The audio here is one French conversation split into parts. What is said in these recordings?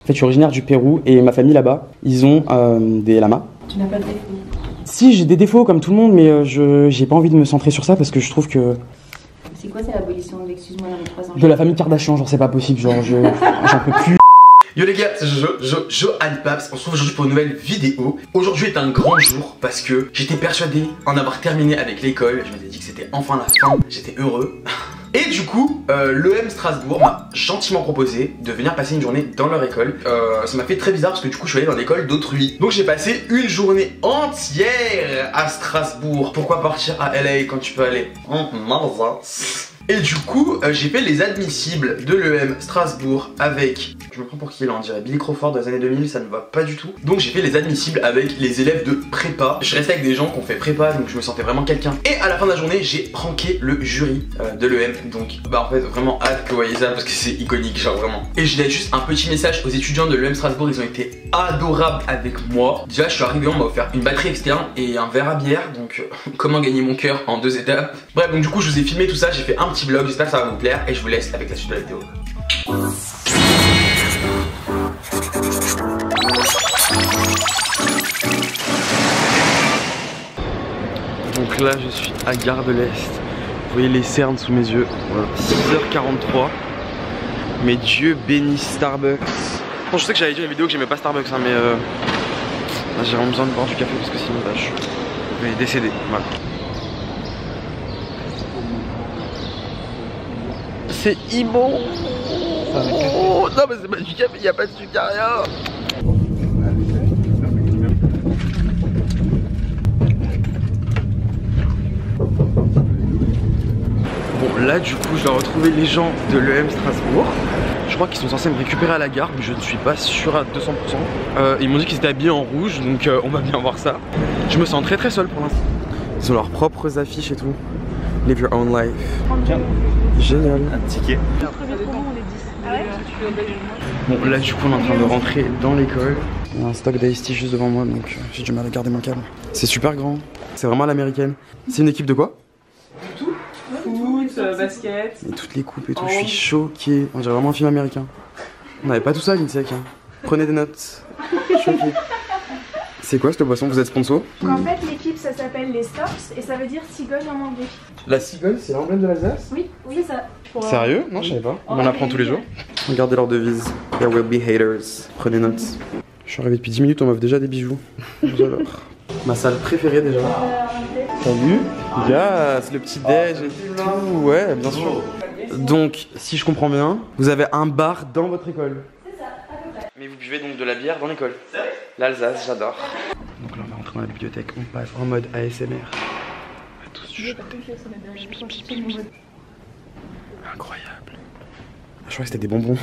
En fait, je suis originaire du Pérou et ma famille là-bas, ils ont des lamas. Tu n'as pas de défaut? Si, j'ai des défauts comme tout le monde, mais j'ai pas envie de me centrer sur ça parce que je trouve que... C'est quoi, c'est l'abolition de l'excuse-moi dans les 3 ans? De la famille Kardashian, genre c'est pas possible, genre j'en peux plus. Yo les gars, c'est Jojo Alpaps, on se retrouve aujourd'hui pour une nouvelle vidéo. Aujourd'hui est un grand jour parce que j'étais persuadé en avoir terminé avec l'école. Je m'étais dit que c'était enfin la fin, j'étais heureux. Et du coup, l'EM Strasbourg m'a gentiment proposé de venir passer une journée dans leur école. Ça m'a fait très bizarre parce que du coup je suis allé dans l'école d'autrui. Donc j'ai passé une journée entière à Strasbourg. Pourquoi partir à LA quand tu peux aller en Alsace? Et du coup, j'ai fait les admissibles de l'EM Strasbourg avec... Je me prends pour qui là, on dirait Billy Crawford des années 2000, ça ne va pas du tout. Donc j'ai fait les admissibles avec les élèves de prépa. Je restais avec des gens qui ont fait prépa, donc je me sentais vraiment quelqu'un. Et à la fin de la journée, j'ai pranké le jury de l'EM. Donc bah en fait, vraiment hâte que vous voyez ça parce que c'est iconique, genre vraiment. Et je laisse juste un petit message aux étudiants de l'EM Strasbourg, ils ont été adorables avec moi. Déjà, je suis arrivé, on m'a offert une batterie externe et un verre à bière. Donc comment gagner mon cœur en 2 étapes. Bref, donc du coup, je vous ai filmé tout ça, j'ai fait un petit vlog, j'espère que ça va vous plaire et je vous laisse avec la suite de la vidéo. Donc là je suis à Gare de l'Est. Vous voyez les cernes sous mes yeux. Voilà. 6h43. Mais Dieu bénisse Starbucks. Bon, je sais que j'avais dit dans la vidéo que j'aimais pas Starbucks hein, mais j'ai vraiment besoin de boire du café parce que sinon bah, je vais décéder. Voilà. C'est immonde. Oh, non mais c'est pas du café, il n'y a pas de sucre, rien. Bon là du coup je dois retrouver les gens de l'EM Strasbourg. Je crois qu'ils sont censés me récupérer à la gare mais je ne suis pas sûr à 200%. Ils m'ont dit qu'ils étaient habillés en rouge donc on va bien voir ça. Je me sens très seul pour l'instant. Ils ont leurs propres affiches et tout. Live your own life. Génial. Un ticket. Bon là du coup on est en train de rentrer dans l'école. Il y a un stock d'Ice juste devant moi donc j'ai du mal à garder mon calme. C'est super grand. C'est vraiment à l'américaine. C'est une équipe de quoi? Tout. Foot, basket. Et toutes les coupes et tout. Je suis choqué. On dirait vraiment un film américain. On n'avait pas tout ça à l'INSEC. Hein. Prenez des notes. Choqué. C'est quoi cette boisson? Vous êtes sponsor? En fait, l'équipe ça s'appelle les Storks et ça veut dire cigogne en anglais. La cigogne, c'est l'emblème de l'Alsace? Oui, c'est ça. Sérieux? Non, je savais pas. On en apprend tous les jours. Regardez leur devise. There will be haters. Prenez note. Je suis arrivé depuis 10 minutes, on m'offre déjà des bijoux. Alors. Ma salle préférée déjà. Salut. Yes, le petit déj et tout. Ouais, bien sûr. Donc, si je comprends bien, vous avez un bar dans votre école. C'est ça, à peu près. Mais vous buvez donc de la bière dans l'école? L'Alsace, j'adore. Donc là, on va rentrer dans la bibliothèque. On passe en mode ASMR. On va tous chuchoter. Incroyable. Je crois que c'était des bonbons.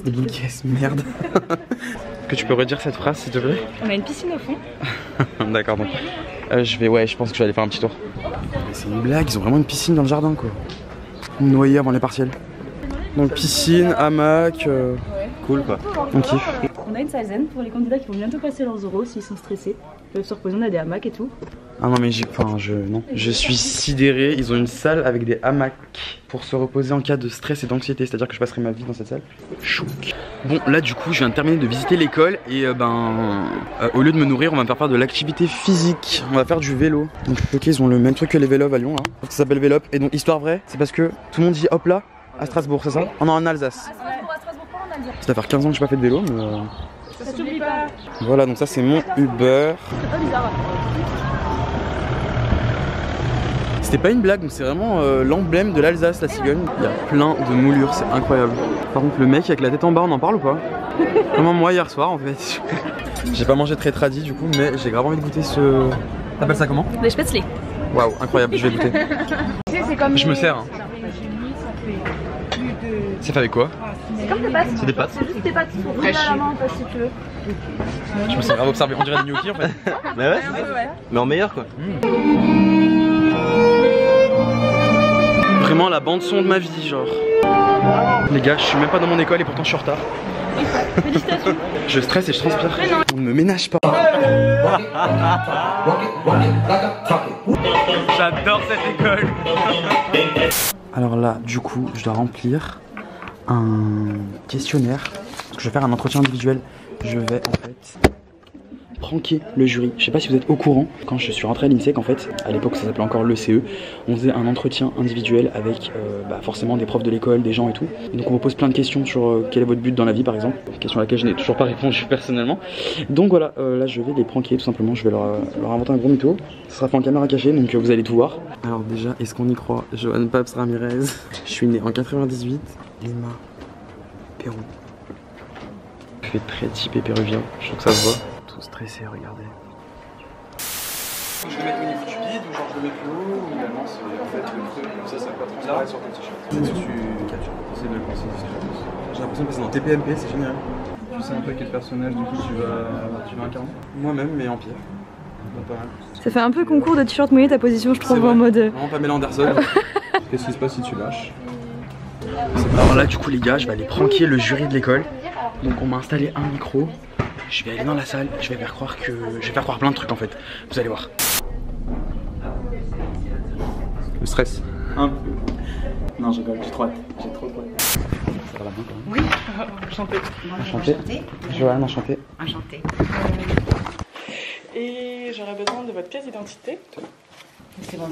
Des boules de caisse, merde. Est-ce que tu peux redire cette phrase s'il te plaît? On a une piscine au fond. D'accord, donc je pense que je vais aller faire un petit tour. C'est une blague, ils ont vraiment une piscine dans le jardin quoi. Une noyer avant les partiels. Donc piscine, hamac, cool quoi. On kiffe. On a une salle zen pour les candidats qui vont bientôt passer leurs oraux s'ils sont stressés. Ils peuvent se reposer, on a des hamacs et tout. Ah non mais je suis sidéré, ils ont une salle avec des hamacs pour se reposer en cas de stress et d'anxiété, c'est à dire que je passerai ma vie dans cette salle. Chouk. Bon là du coup je viens de terminer de visiter l'école et au lieu de me nourrir on va me faire de l'activité physique, on va faire du vélo. Donc ok ils ont le même truc que les vélos à Lyon là, ça s'appelle Vélop et donc histoire vraie c'est parce que tout le monde dit hop là à Strasbourg c'est ça? Oh non en Alsace. Ça va faire 15 ans que j'ai pas fait de vélo mais Ça s'oublie pas. Voilà donc ça c'est mon Uber. C'est pas bizarre. C'était pas une blague, donc c'est vraiment l'emblème de l'Alsace, la cigogne. Il y a plein de moulures, c'est incroyable. Par contre, le mec avec la tête en bas, on en parle ou pas? Comment moi hier soir en fait. J'ai pas mangé très tradi du coup, mais j'ai grave envie de goûter ce... T'appelles ça comment? Des spätzle. Waouh, incroyable, je vais goûter. Je me sers. Hein. C'est fait avec quoi? C'est comme des pâtes. C'est des pâtes. C'est juste des pâtes qui sont fraîches à la main, si tu veux. Je me sens grave observé, on dirait des gnocchis en fait. Mais ouais, mais en meilleur quoi. Vraiment la bande son de ma vie genre. Les gars, je suis même pas dans mon école et pourtant je suis en retard. Félicitations. Je stresse et je transpire. On ne me ménage pas. J'adore cette école. Alors là, du coup, je dois remplir un questionnaire Parce que je vais faire un entretien individuel. Je vais en fait pranker le jury. Je sais pas si vous êtes au courant, quand je suis rentré à l'INSEC en fait, à l'époque ça s'appelait encore l'ECE, on faisait un entretien individuel avec forcément des profs de l'école, des gens et tout. Et donc on vous pose plein de questions sur quel est votre but dans la vie par exemple, question à laquelle je n'ai toujours pas répondu personnellement. Donc voilà, là je vais les pranker tout simplement, je vais leur inventer un gros mytho. Ce sera fait en caméra cachée donc vous allez tout voir. Alors déjà, est-ce qu'on y croit? Johan Paps Ramirez, je suis né en 98, Lima, Pérou. Je fais très typé péruvien, je trouve que ça se voit. Tout stressé, regardez. Je vais mettre au niveau du bide ou genre je le mets plus haut ou également c'est en fait le feu, ça va pas transparaître sur ton t-shirt. Qu'est-ce que tu captures? C'est de le penser, j'ai l'impression de passer dans TPMP, c'est génial. Tu sais un peu quel personnage du coup tu vas incarner? Moi-même mais en pire. Pas mal. Ça fait un peu concours de t-shirt mouillé ta position je trouve en mode... Vraiment Pamela Anderson. Qu'est-ce qui se passe si tu lâches? Alors là du coup les gars, je vais aller pranker le jury de l'école. Donc on m'a installé un micro. Je vais aller dans la salle, je vais faire croire plein de trucs en fait. Vous allez voir. Le stress. Un peu. Non, je rigole, j'ai trop hâte. J'ai trop hâte. Ça va bien quand même. Oui, enchanté. Enchanté. Joanne, enchanté. Enchantée. Et j'aurais besoin de votre pièce d'identité. C'est bon,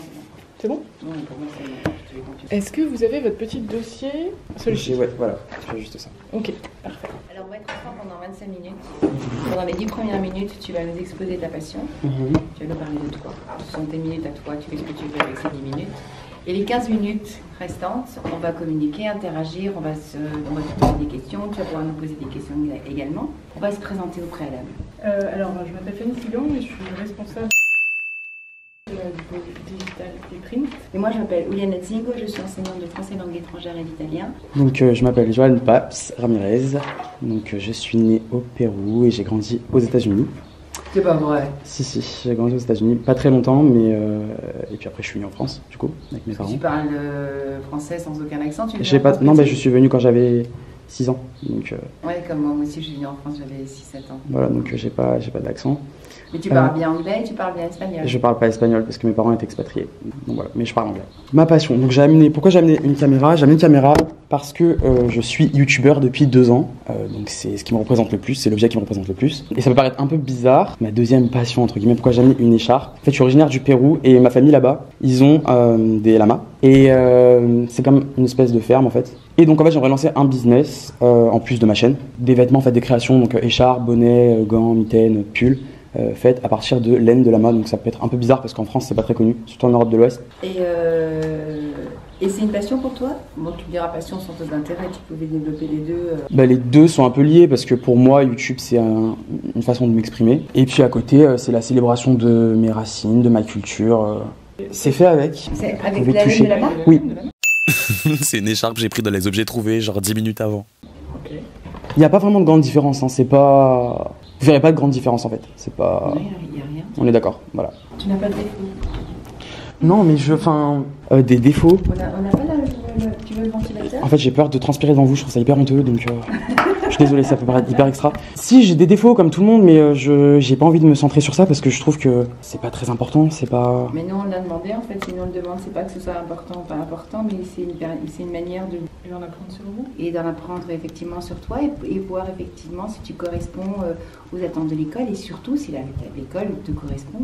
C'est bon? Non, pour moi c'est bon. Je te les confie. Est-ce que vous avez votre petit dossier? Celui-ci? Ouais, voilà, je fais juste ça. Ok, parfait. Alors on va être ensemble pendant 25 minutes. Pendant les 10 premières minutes, tu vas nous exposer ta passion. Tu vas nous parler de toi. Ce sont tes minutes à toi, tu fais ce que tu veux avec ces 10 minutes. Et les 15 minutes restantes, on va communiquer, interagir, on va te poser des questions, tu vas pouvoir nous poser des questions également. On va se présenter au préalable. Alors, je m'appelle Fanny Sigan et je suis responsable du pôle digital et print. Et moi je m'appelle Uliana Zingo, je suis enseignante de français langue étrangère et d'italien. Donc je m'appelle Johan Paps Ramirez. Donc je suis né au Pérou et j'ai grandi aux États-Unis. C'est pas vrai. Si, j'ai grandi aux États-Unis, pas très longtemps, mais et puis après je suis venu en France, du coup, avec mes parents. Tu parles français sans aucun accent, tu J'ai pas, non, je suis venu quand j'avais 6 ans, donc. Ouais, comme moi aussi, je suis venue en France, j'avais 6-7 ans. Voilà, donc j'ai pas d'accent. Mais tu parles bien anglais, tu parles bien espagnol. Je parle pas espagnol parce que mes parents étaient expatriés, donc voilà, mais je parle anglais. Ma passion, donc pourquoi j'ai amené une caméra? J'ai amené une caméra parce que je suis youtubeur depuis 2 ans, donc c'est ce qui me représente le plus, c'est l'objet qui me représente le plus. Et ça peut paraître un peu bizarre, ma deuxième passion entre guillemets, pourquoi j'ai amené une écharpe. En fait, je suis originaire du Pérou et ma famille là-bas, ils ont des lamas et c'est comme une espèce de ferme en fait. Et donc en fait j'aimerais lancer un business en plus de ma chaîne, des vêtements en fait, des créations, donc écharpes, bonnets, gants, mitaines, pulls. Faites à partir de laine de lama, donc ça peut être un peu bizarre parce qu'en France c'est pas très connu, surtout en Europe de l'Ouest. Et c'est une passion pour toi? Bon, tu me diras passion, centre d'intérêt, tu pouvais développer les deux. Les deux sont un peu liés parce que pour moi YouTube c'est une façon de m'exprimer. Et puis à côté c'est la célébration de mes racines, de ma culture. C'est fait avec. C'est Vous avec pouvez la laine toucher. de lama? Oui. C'est une écharpe que j'ai pris dans les objets trouvés genre 10 minutes avant. Il n'y a pas vraiment de grande différence, hein. C'est pas... Vous verrez pas de grande différence en fait. C'est pas... Non, il n'y a rien. On est d'accord, voilà. Tu n'as pas de défaut? Non mais des défauts. On n'a pas tu veux le ventilateur? En fait j'ai peur de transpirer devant vous, je trouve ça hyper honteux donc je suis désolé, ça peut paraître hyper extra. Si j'ai des défauts comme tout le monde mais j'ai pas envie de me centrer sur ça parce que je trouve que c'est pas très important, c'est pas... Mais nous on l'a demandé en fait, si nous on le demande, c'est pas que ce soit important ou pas important, mais c'est une manière de... Je vais en apprendre sur vous. Et d'en apprendre effectivement sur toi et voir effectivement si tu corresponds aux attentes de l'école et surtout si l'école te correspond.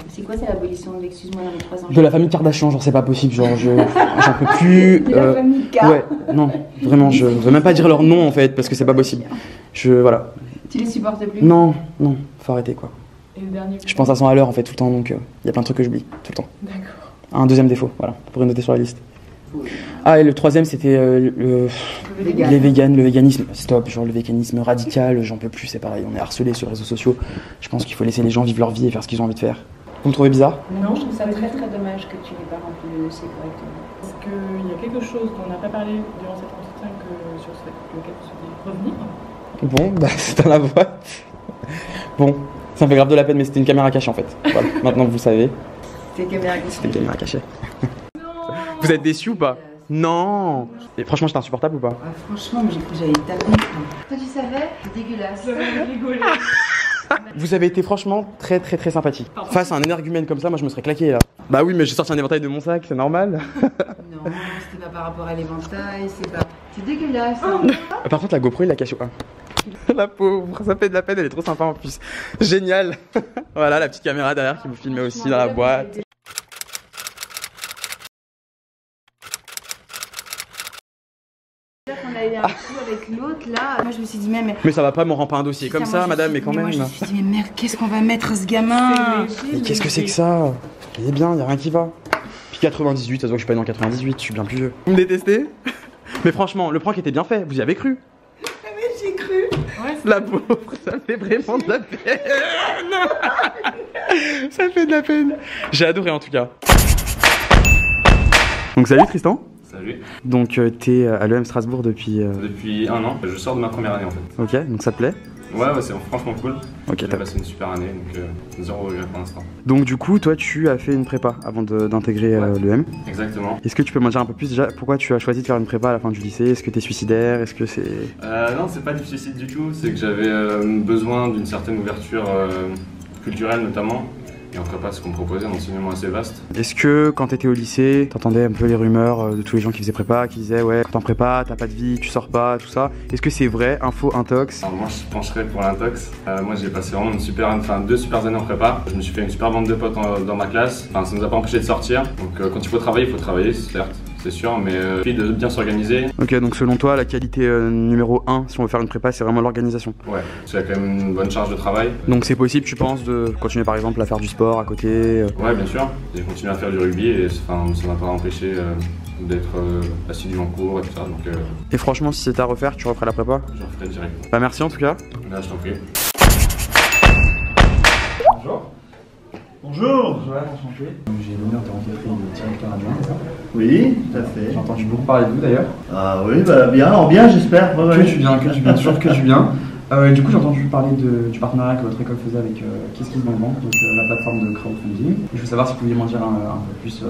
C'est quoi, c'est l'abolition de, excuse-moi, dans les 3 ans? De la famille Kardashian, genre c'est pas possible, genre j'en peux plus. De la famille K. Ouais, non, vraiment, je veux même pas dire leur nom en fait parce que c'est pas possible. Voilà. Tu les supportes plus? Non, faut arrêter quoi. Et le dernier? Je pense à 100 à l'heure en fait tout le temps donc il y a plein de trucs que j'oublie tout le temps. D'accord. Un deuxième défaut, voilà, vous pourrez noter sur la liste. Ah et le troisième c'était les véganes, le véganisme, stop, genre le véganisme radical, j'en peux plus, c'est pareil, on est harcelé sur les réseaux sociaux. Je pense qu'il faut laisser les gens vivre leur vie et faire ce qu'ils ont envie de faire. Vous me trouvez bizarre? Non, je trouve ça très très dommage que tu n'aies pas rempli le dossier correctement. Est-ce qu'il y a quelque chose dont on n'a pas parlé durant cet entretien sur lequel vous souhaitez revenir? Bon, c'est dans la boîte. Bon, ça me fait grave de la peine mais c'était une caméra cachée en fait. Voilà, maintenant vous savez. C'était une caméra cachée. C'était une caméra cachée. Vous êtes déçus ou pas? Non. Et franchement, j'étais insupportable ou pas? Franchement, j'ai cru que j'allais taper. Toi, tu savais? C'est dégueulasse. Vous avez rigolé. Vous avez été franchement très sympathique. Face à un énergumène comme ça, moi je me serais claqué là. Bah oui, mais j'ai sorti un éventail de mon sac, c'est normal. Non, c'était pas par rapport à l'éventail, c'est pas... C'est dégueulasse. Par contre, la GoPro, il l'a caché. La pauvre, ça fait de la peine, elle est trop sympa en plus. Génial. Voilà, la petite caméra derrière qui vous filmait aussi dans la boîte. On a eu un coup avec l'autre là, moi je me suis dit mais ça va pas, m'en rend pas un dossier comme ça, madame, mais quand même. Moi je me suis dit mais merde, qu'est-ce qu'on va mettre à ce gamin? Mais qu'est-ce que c'est que ça? Il est bien, y a rien qui va. Puis 98, ça se voit que je suis pas né en 98, je suis bien plus vieux. Vous me détestez? Mais franchement, le prank était bien fait, vous y avez cru? Mais j'ai cru. Ouais, La pauvre, ça me fait vraiment de la peine. Ça me fait de la peine. J'ai adoré en tout cas. Donc salut Tristan. Salut. Donc t'es à l'EM Strasbourg depuis... Depuis 1 an, je sors de ma première année en fait. Ok, donc ça te plaît? Ouais, c'est franchement cool. Ok, j'ai passé une super année, donc zéro regret pour l'instant. Donc du coup, toi tu as fait une prépa avant d'intégrer l'EM. Exactement. Est-ce que tu peux m'en dire un peu plus déjà pourquoi tu as choisi de faire une prépa à la fin du lycée? Est-ce que t'es suicidaire? Est-ce que c'est... Non, c'est pas du suicide du tout, c'est que j'avais besoin d'une certaine ouverture culturelle notamment. Et en prépa, ce qu'on me proposait, un enseignement assez vaste. Est-ce que quand t'étais au lycée, t'entendais un peu les rumeurs de tous les gens qui faisaient prépa, qui disaient ouais, quand t'es en prépa, t'as pas de vie, tu sors pas, tout ça? Est-ce que c'est vrai, info, intox? Alors moi, je pencherais pour l'intox. Moi, j'ai passé vraiment deux super années en prépa. Je me suis fait une super bande de potes dans ma classe. Enfin, ça nous a pas empêché de sortir. Donc quand il faut travailler, certes. C'est sûr, mais puis de bien s'organiser. Ok, donc selon toi, la qualité numéro 1, si on veut faire une prépa, c'est vraiment l'organisation. Ouais, c'est quand même une bonne charge de travail. Donc c'est possible, tu penses, de continuer par exemple à faire du sport à côté? Ouais, bien sûr. J'ai continué à faire du rugby et ça m'a pas empêché d'être assidu en cours et tout ça. Donc, Et franchement, si c'était à refaire, tu referais la prépa? Je referais direct. Bah merci en tout cas. Là, je t'en prie. Bonjour. Bonjour. Joël, enchanté. J'ai l'honneur de rencontrer le directeur adjoint, c'est ça? Oui, tout à fait. J'ai entendu beaucoup parler de vous d'ailleurs. Ah oui, bah bien, en bien j'espère. Ouais, que du bien, toujours que du bien. Du coup, j'ai entendu parler du partenariat que votre école faisait avec KissKissBankBank, donc la plateforme de crowdfunding. Je veux savoir si vous pouviez m'en dire un peu plus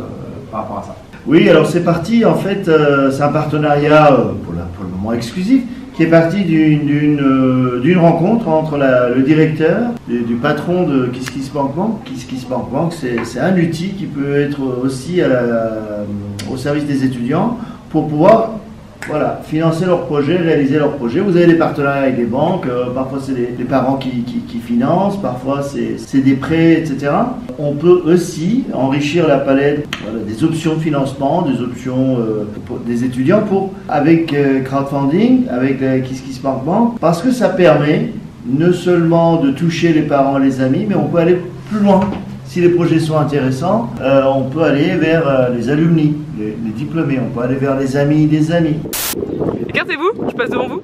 par rapport à ça. Oui, alors c'est parti, en fait, c'est un partenariat pour le moment exclusif, qui est parti d'une rencontre entre le directeur du patron de KissKissBankBank. KissKissBankBank, c'est un outil qui peut être aussi au service des étudiants pour pouvoir financer leurs projets, réaliser leurs projets. Vous avez des partenariats avec des banques, parfois c'est les parents qui financent, parfois c'est des prêts, etc. On peut aussi enrichir la palette des options de financement, des options des étudiants avec crowdfunding, avec KissKissBankBank, parce que ça permet non seulement de toucher les parents, les amis, mais on peut aller plus loin. Si les projets sont intéressants, on peut aller vers les alumni, les diplômés, on peut aller vers les amis des amis. Écartez-vous, je passe devant vous.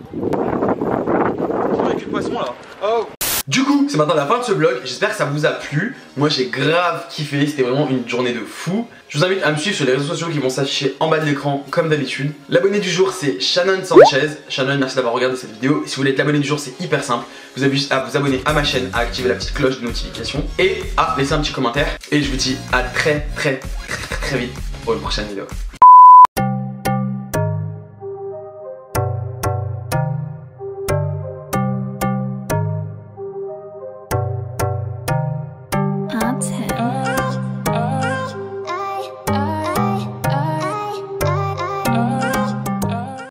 Avec le poisson là. Oh. Du coup, c'est maintenant la fin de ce vlog, j'espère que ça vous a plu. Moi j'ai grave kiffé, c'était vraiment une journée de fou. Je vous invite à me suivre sur les réseaux sociaux qui vont s'afficher en bas de l'écran comme d'habitude. L'abonné du jour c'est Shannon Sanchez. Shannon, merci d'avoir regardé cette vidéo. Si vous voulez être l'abonné du jour, c'est hyper simple. Vous avez juste à vous abonner à ma chaîne, à activer la petite cloche de notification et à laisser un petit commentaire. Et je vous dis à très vite pour une prochaine vidéo.